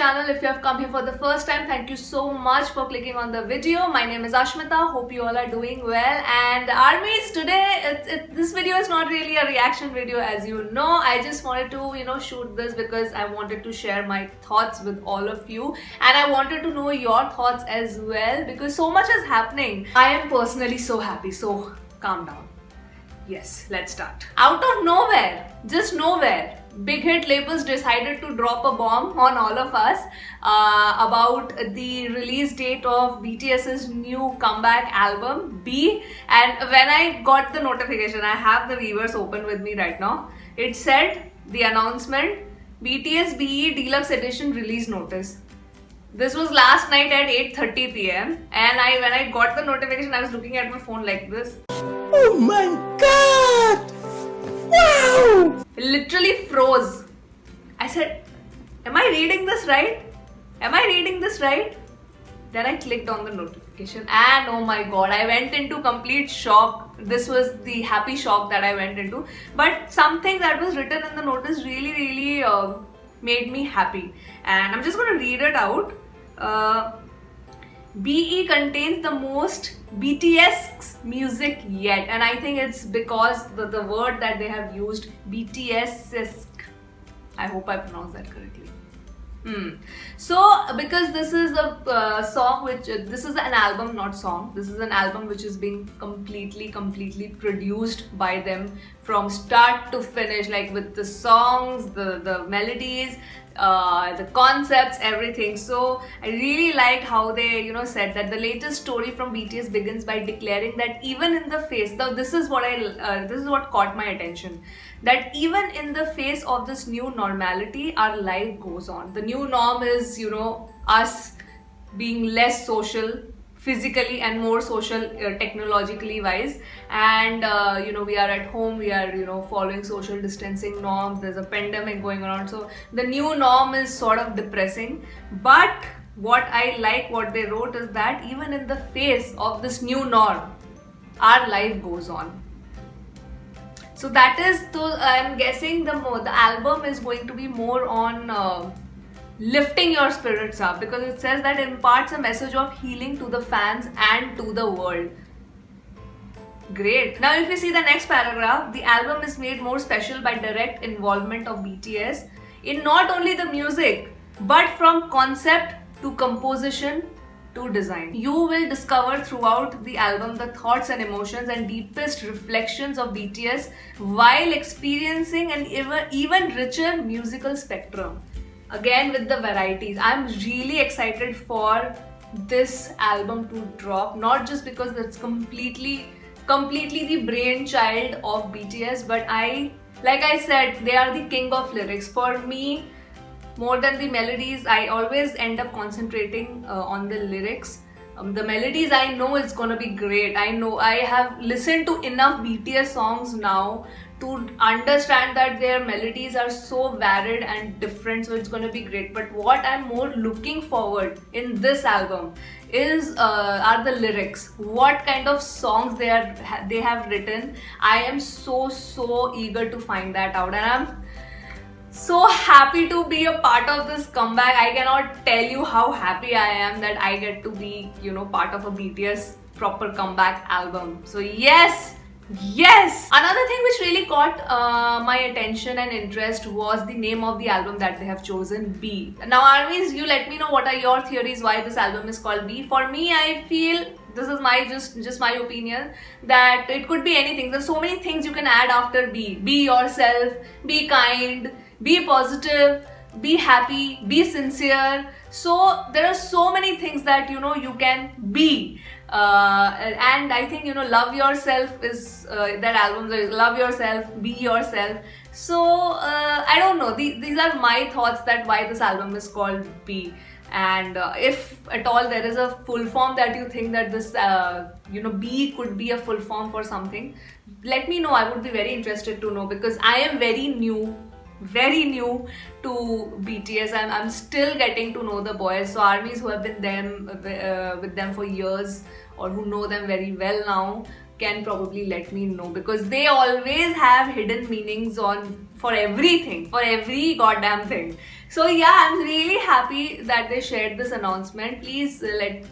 channel. If you have come here for the first time, thank you so much for clicking on the video. My name is Ashmita. Hope you all are doing well. And armies, today this video is not really a reaction video, as you know. I just wanted to shoot this because I wanted to share my thoughts with all of you, and I wanted to know your thoughts as well because so much is happening. I am personally so happy. So calm down. Yes, let's start. Out of nowhere, just nowhere, big hit labels decided to drop a bomb on all of us about the release date of BTS's new comeback album, B. And when I got the notification, I have the Weverse open with me right now. It said the announcement, BTS BE Deluxe Edition release notice. This was last night at 8:30 p.m. and when I got the notification, I was looking at my phone like this. Oh my god! Wow! Literally froze. I said, am I reading this right? Am I reading this right? Then I clicked on the notification and oh my god, I went into complete shock. This was the happy shock that I went into. But something that was written in the notice really made me happy. And I'm just going to read it out. BE contains the most BTS music yet, and I think it's because the word that they have used, BTS. I hope I pronounced that correctly. So because this is a song this is an album, not song. This is an album which is being completely produced by them from start to finish, like with the songs, the melodies, the concepts, everything. So I really like how they said that the latest story from BTS begins by declaring that even in the face, now this is what caught my attention, that even in the face of this new normality, our life goes on. The new norm is us being less social physically and more social technologically wise, and we are at home, we are following social distancing norms. There's a pandemic going around, so the new norm is sort of depressing. But what I like what they wrote is that even in the face of this new norm, our life goes on. So that is, I'm guessing the album is going to be more on lifting your spirits up, because it says that it imparts a message of healing to the fans and to the world. Great. Now if you see the next paragraph, the album is made more special by direct involvement of BTS in not only the music but from concept to composition to design. You will discover throughout the album the thoughts and emotions and deepest reflections of BTS while experiencing an even richer musical spectrum. Again with the varieties. I'm really excited for this album to drop, not just because it's completely the brainchild of BTS, but like I said, they are the king of lyrics. For me, more than the melodies, I always end up concentrating on the lyrics. The melodies, I know it's gonna be great. I know I have listened to enough BTS songs now to understand that their melodies are so varied and different, so it's gonna be great. But what I'm more looking forward in this album are the lyrics. What kind of songs they have written. I am so eager to find that out, and I'm so happy to be a part of this comeback. I cannot tell you how happy I am that I get to be part of a BTS proper comeback album. So yes. Another thing which really caught my attention and interest was the name of the album that they have chosen, B. Now armies, you let me know what are your theories why this album is called B. For me, I feel, this is my just my opinion, that it could be anything. There's so many things you can add after B. Be yourself, be kind, be positive, be happy, be sincere. So there are so many things that you can be. And I think love yourself is that album. Love yourself, be yourself. So I don't know, these are my thoughts that why this album is called B. And if at all there is a full form that you think that this B could be a full form for something, let me know. I would be very interested to know, because I am very new to BTS, and I'm still getting to know the boys. So armies who have been with them for years, or who know them very well now, can probably let me know, because they always have hidden meanings on for everything, for every goddamn thing. So yeah, I'm really happy that they shared this announcement. Please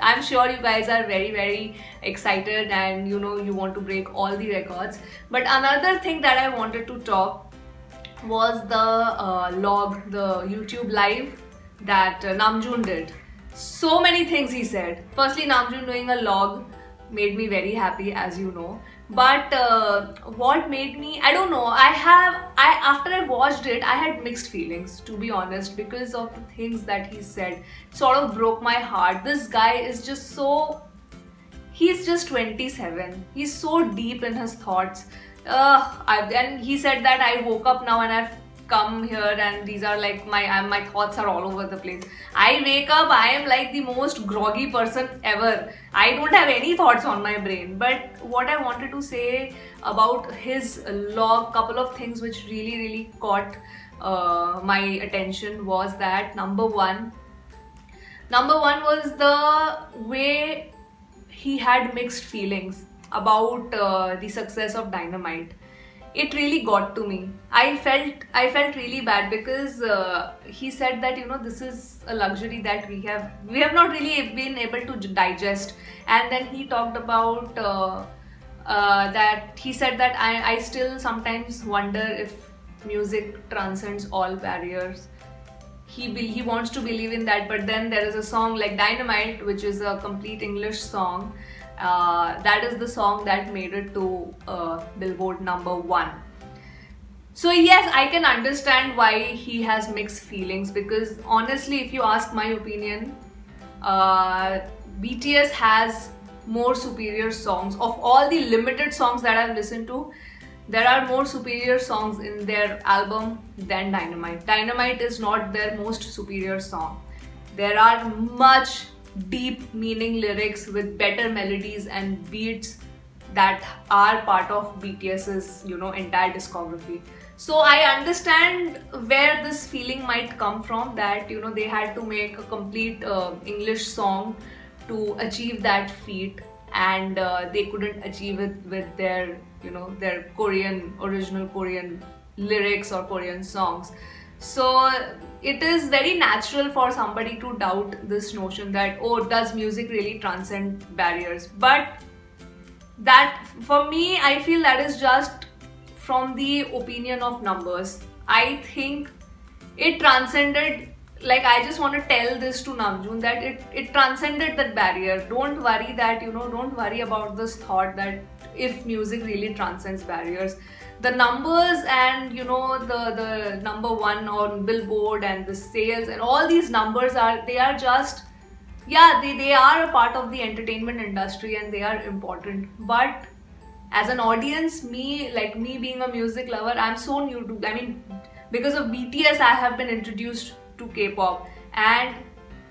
I'm sure you guys are very, very excited, and you know, you want to break all the records. But another thing that I wanted to talk was the log, the YouTube live that Namjoon did. So many things he said. Firstly, Namjoon doing a log made me very happy, as you know. But what made me, I don't know, after I watched it, I had mixed feelings, to be honest, because of the things that he said. It sort of broke my heart. This guy is just so, he's just 27. He's so deep in his thoughts. And he said that I woke up now and I've come here and these are like my thoughts are all over the place. I wake up, I am like the most groggy person ever. I don't have any thoughts on my brain. But what I wanted to say about his log, couple of things which really caught my attention was that number one was the way he had mixed feelings about the success of Dynamite. It really got to me. I felt really bad because he said that, you know, this is a luxury that we have not really been able to digest. And then he talked about that he said that I still sometimes wonder if music transcends all barriers. He wants to believe in that, but then there is a song like Dynamite, which is a complete English song. That is the song that made it to Billboard #1. So yes, I can understand why he has mixed feelings, because honestly, if you ask my opinion, BTS has more superior songs. Of all the limited songs that I've listened to, there are more superior songs in their album than Dynamite. Dynamite is not their most superior song. There are much deep meaning lyrics with better melodies and beats that are part of BTS's, you know, entire discography. So I understand where this feeling might come from, that, you know, they had to make a complete English song to achieve that feat, and they couldn't achieve it with their, you know, their original Korean lyrics or Korean songs. So it is very natural for somebody to doubt this notion that, oh, does music really transcend barriers? But that, for me, I feel that is just from the opinion of numbers. I think it transcended, like, I just want to tell this to Namjoon, that it transcended that barrier. Don't worry that, you know, don't worry about this thought that if music really transcends barriers. The numbers and, you know, the #1 on Billboard and the sales and all these numbers they are just, yeah, they are a part of the entertainment industry and they are important. But as an audience, me being a music lover, I'm so new to, I mean, because of BTS, I have been introduced to K-pop. And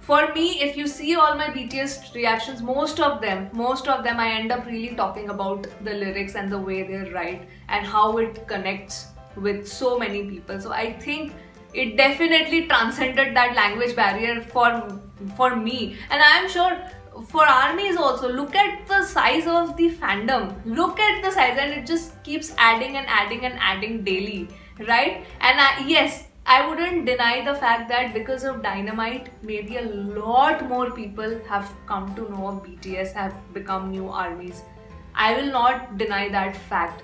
for me, if you see all my BTS reactions, most of them, I end up really talking about the lyrics and the way they write and how it connects with so many people. So I think it definitely transcended that language barrier for me. And I'm sure for ARMYs also. Look at the size of the fandom. Look at the size, and it just keeps adding and adding and adding daily, right? And yes, I wouldn't deny the fact that because of Dynamite, maybe a lot more people have come to know of BTS, have become new ARMYs. I will not deny that fact.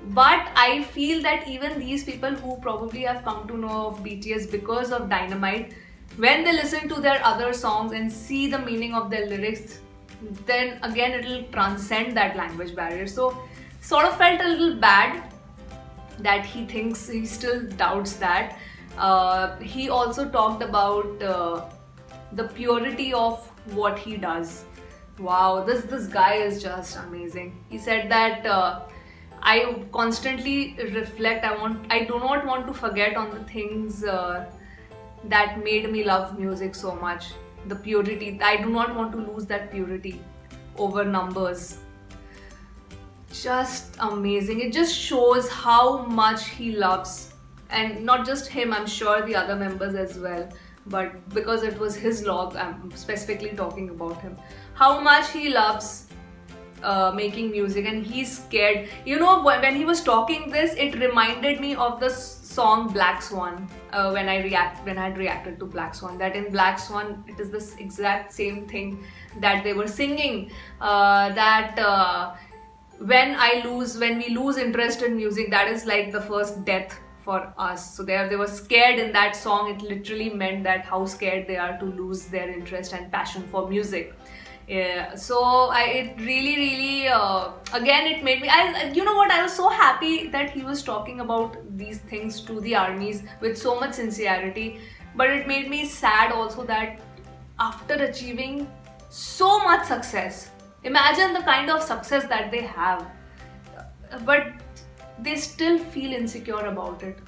But I feel that even these people who probably have come to know of BTS because of Dynamite, when they listen to their other songs and see the meaning of their lyrics, then again it will transcend that language barrier. So sort of felt a little bad that he still doubts that. He also talked about the purity of what he does. Wow, this guy is just amazing. He said that I constantly reflect. I do not want to forget on the things that made me love music so much. The purity. I do not want to lose that purity over numbers. Just amazing. It just shows how much he loves, and not just him, I'm sure the other members as well, but because it was his log, I'm specifically talking about him. How much he loves making music, and he's scared. You know, when he was talking this, it reminded me of the song Black Swan. When I had reacted to Black Swan, that in Black Swan it is this exact same thing that they were singing, when we lose interest in music, that is like the first death for us. So they were scared in that song. It literally meant that how scared they are to lose their interest and passion for music. Yeah, so it really again, it made me, you know what, I was so happy that he was talking about these things to the armies with so much sincerity, but it made me sad also that after achieving so much success, imagine the kind of success that they have, but they still feel insecure about it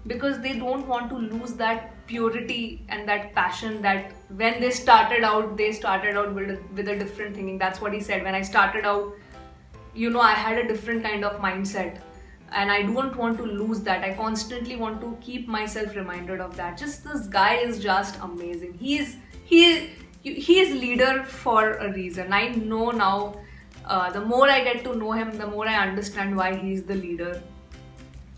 because they don't want to lose that purity and that passion that when they started out with a different thinking. That's what he said. When I started out, you know, I had a different kind of mindset, and I don't want to lose that. I constantly want to keep myself reminded of that. Just this guy is just amazing. He is leader for a reason. I know now, the more I get to know him, the more I understand why he's the leader,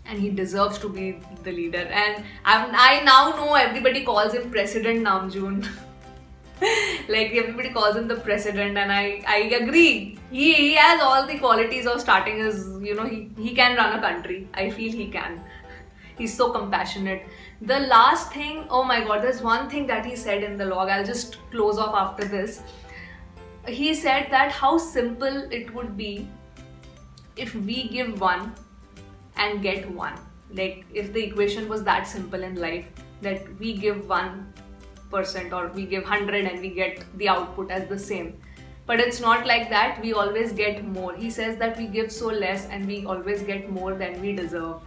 and he deserves to be the leader. And I now know everybody calls him President Namjoon. Like, everybody calls him the president, and I agree. He has all the qualities of starting his, you know, he can run a country. I feel he can. He's so compassionate. The last thing, oh my god, there's one thing that he said in the log. I'll just close off after this. He said that how simple it would be if we give one and get one. Like, if the equation was that simple in life, that we give 1% or we give 100 and we get the output as the same. But it's not like that. We always get more. He says that we give so less and we always get more than we deserve.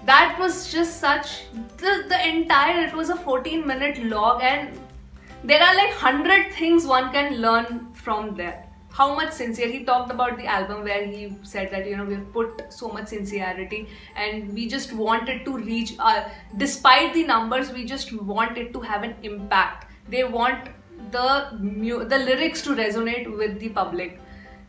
That was just such, the entire, it was a 14-minute log, and there are like 100 things one can learn from there. How much sincere. He talked about the album where he said that, you know, we've put so much sincerity and we just wanted to reach, despite the numbers, we just want it to have an impact. They want the lyrics to resonate with the public.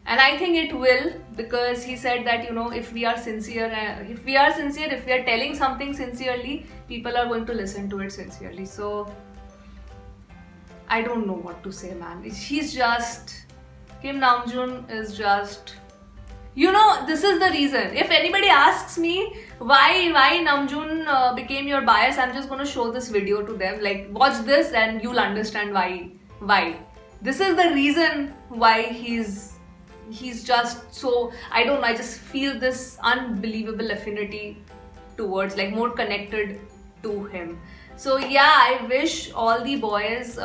And I think it will, because he said that, you know, if we are sincere, if we are telling something sincerely, people are going to listen to it sincerely. So I don't know what to say, man. He's just, Kim Namjoon is just, you know, this is the reason. If anybody asks me why Namjoon became your bias, I'm just going to show this video to them. Like, watch this and you'll understand why. This is the reason why he's just so, I don't know, I just feel this unbelievable affinity towards, like, more connected to him. So yeah, I wish all the boys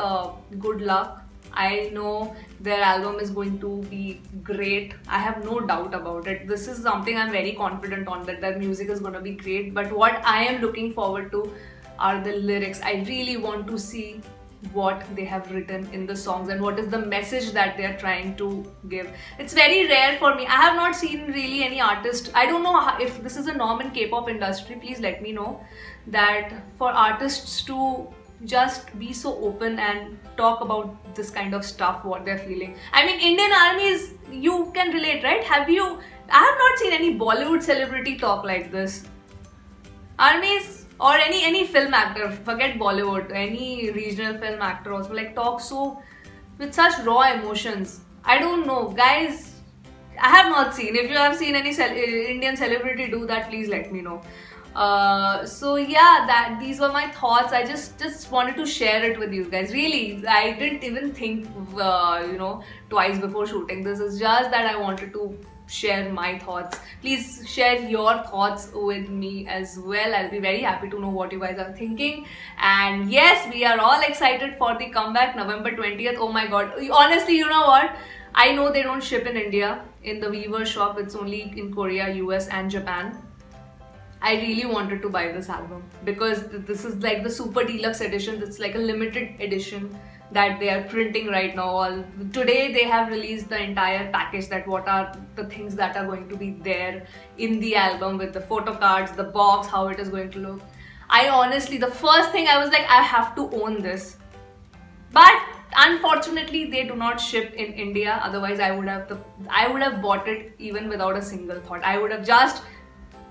good luck. I know their album is going to be great. I have no doubt about it. This is something I'm very confident on, that their music is going to be great. But what I am looking forward to are the lyrics. I really want to see what they have written in the songs and what is the message that they are trying to give. It's very rare for me. I have not seen really any artist. I don't know if this is a norm in K-pop industry. Please let me know that for artists to just be so open and talk about this kind of stuff, what they're feeling. I mean, Indian armies, you can relate, right? I have not seen any Bollywood celebrity talk like this. Armies or any film actor, forget Bollywood, any regional film actor also, like, talk so with such raw emotions. I don't know, guys. I have not seen. If you have seen any Indian celebrity do that, please let me know. So yeah, these were my thoughts. I just wanted to share it with you guys. Really, I didn't even think twice before shooting this. It's just that I wanted to share my thoughts. Please share your thoughts with me as well. I'll be very happy to know what you guys are thinking. And yes, we are all excited for the comeback, November 20th. Oh my god, honestly, you know what, I know they don't ship in India in the Weaver shop. It's only in Korea, US and Japan. I really wanted to buy this album because this is like the super deluxe edition. It's like a limited edition that they are printing right now. Today they have released the entire package, that what are the things that are going to be there in the album, with the photo cards, the box, how it is going to look. I honestly, the first thing I was like, I have to own this. But Unfortunately, they do not ship in India. Otherwise, I would have bought it even without a single thought. I would have just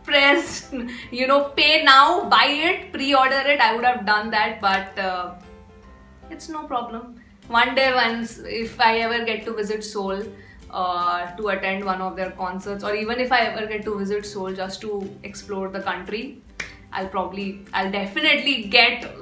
pressed, pay now, buy it, pre-order it. I would have done that, but it's no problem. One day, once, if I ever get to visit Seoul to attend one of their concerts, or even if I ever get to visit Seoul just to explore the country, I'll definitely get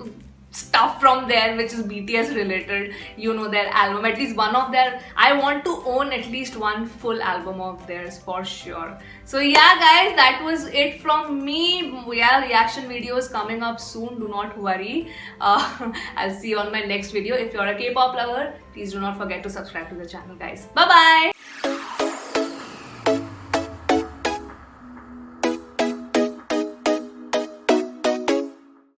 stuff from there which is BTS related, their album, at least one of their, I want to own at least one full album of theirs for sure. So yeah guys, that was it from me. Yeah, reaction videos coming up soon, do not worry. I'll see you on my next video. If you're a K-pop lover, please do not forget to subscribe to the channel guys. Bye bye.